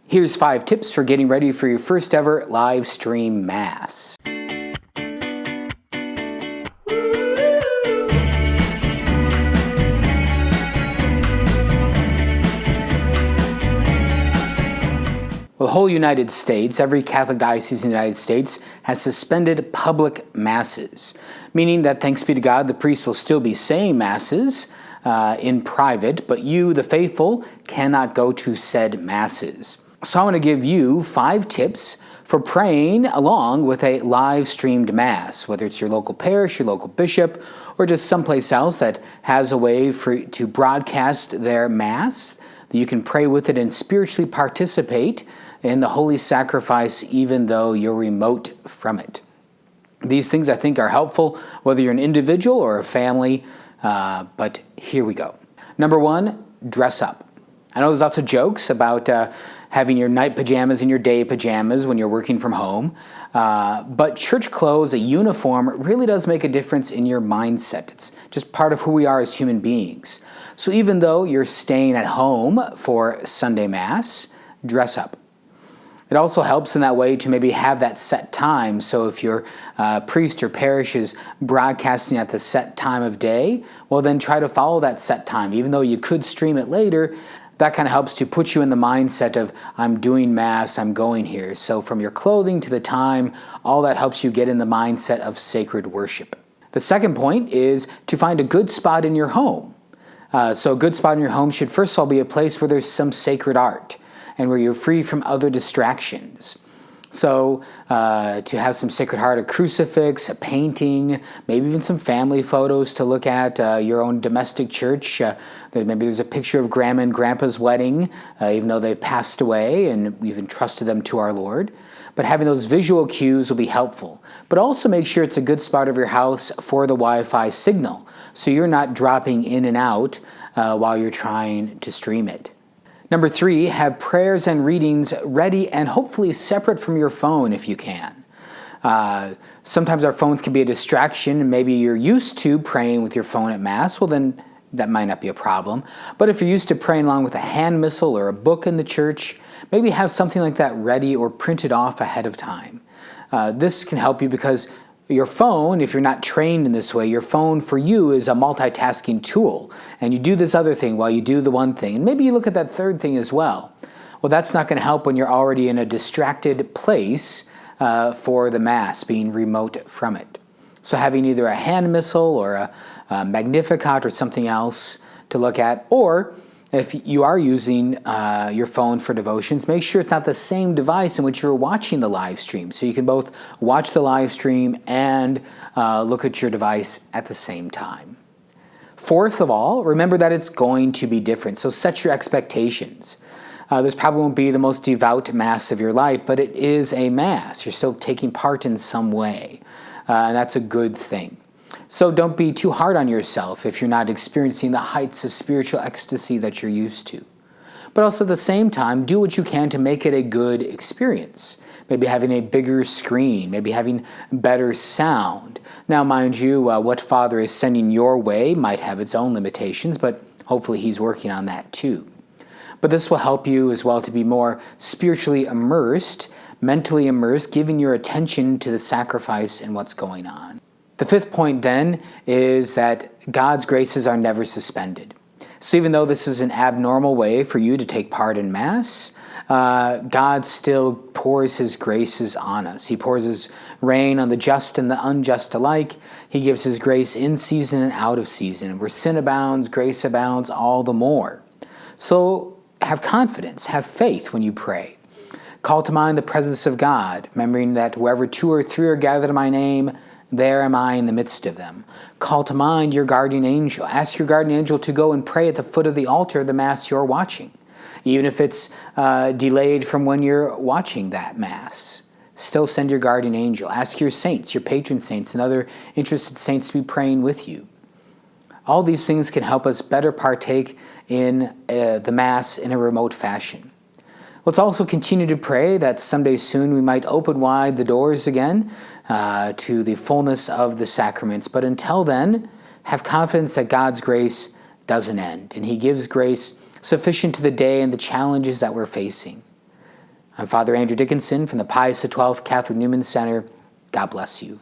Here's 5 tips for getting ready for your first ever live stream Mass. Well, the whole United States, every Catholic diocese in the United States has suspended public masses, meaning that, thanks be to God, the priest will still be saying masses in private, but you, the faithful, cannot go to said masses. So I want to give you 5 tips for praying along with a live streamed Mass, whether it's your local parish, your local bishop, or just someplace else that has a way to broadcast their Mass, that you can pray with it and spiritually participate in the holy sacrifice even though you're remote from it. These things I think are helpful whether you're an individual or a family, but here we go. Number 1, dress up. I know there's lots of jokes about having your night pajamas and your day pajamas when you're working from home, but church clothes, a uniform, really does make a difference in your mindset. It's just part of who we are as human beings. So even though you're staying at home for Sunday Mass, dress up. It also helps in that way to maybe have that set time. So if your priest or parish is broadcasting at the set time of day, well then try to follow that set time. Even though you could stream it later, that kind of helps to put you in the mindset of, I'm doing Mass, I'm going here. So from your clothing to the time, all that helps you get in the mindset of sacred worship. The second point is to find a good spot in your home. So a good spot in your home should first of all be a place where there's some sacred art and where you're free from other distractions. So to have some sacred art, a crucifix, a painting, maybe even some family photos to look at, your own domestic church. Maybe there's a picture of Grandma and Grandpa's wedding, even though they've passed away and we've entrusted them to our Lord. But having those visual cues will be helpful. But also make sure it's a good spot of your house for the Wi-Fi signal, so you're not dropping in and out while you're trying to stream it. Number 3, have prayers and readings ready and hopefully separate from your phone if you can. Sometimes our phones can be a distraction, and maybe you're used to praying with your phone at Mass. Well, then that might not be a problem. But if you're used to praying along with a hand missal or a book in the church, maybe have something like that ready or printed off ahead of time. This can help you because your phone, if you're not trained in this way, your phone for you is a multitasking tool. And you do this other thing while you do the one thing. And maybe you look at that third thing as well. Well, that's not going to help when you're already in a distracted place for the Mass, being remote from it. So having either a hand missal or a Magnificat or something else to look at, or if you are using your phone for devotions, make sure it's not the same device in which you're watching the live stream. So you can both watch the live stream and look at your device at the same time. Fourth of all, remember that it's going to be different. So set your expectations. This probably won't be the most devout Mass of your life, but it is a Mass. You're still taking part in some way, and that's a good thing. So don't be too hard on yourself if you're not experiencing the heights of spiritual ecstasy that you're used to. But also at the same time, do what you can to make it a good experience. Maybe having a bigger screen, maybe having better sound. Now, mind you, what Father is sending your way might have its own limitations, but hopefully he's working on that too. But this will help you as well to be more spiritually immersed, mentally immersed, giving your attention to the sacrifice and what's going on. The 5th point then is that God's graces are never suspended. So even though this is an abnormal way for you to take part in Mass, God still pours His graces on us. He pours His rain on the just and the unjust alike. He gives His grace in season and out of season. Where sin abounds, grace abounds all the more. So have confidence, have faith when you pray. Call to mind the presence of God, remembering that wherever 2 or 3 are gathered in my name, there am I in the midst of them. Call to mind your guardian angel. Ask your guardian angel to go and pray at the foot of the altar of the Mass you're watching, even if it's delayed from when you're watching that Mass. Still send your guardian angel. Ask your saints, your patron saints, and other interested saints to be praying with you. All these things can help us better partake in the Mass in a remote fashion. Let's also continue to pray that someday soon we might open wide the doors again to the fullness of the sacraments. But until then, have confidence that God's grace doesn't end, and He gives grace sufficient to the day and the challenges that we're facing. I'm Father Andrew Dickinson from the Pius XII Catholic Newman Center. God bless you.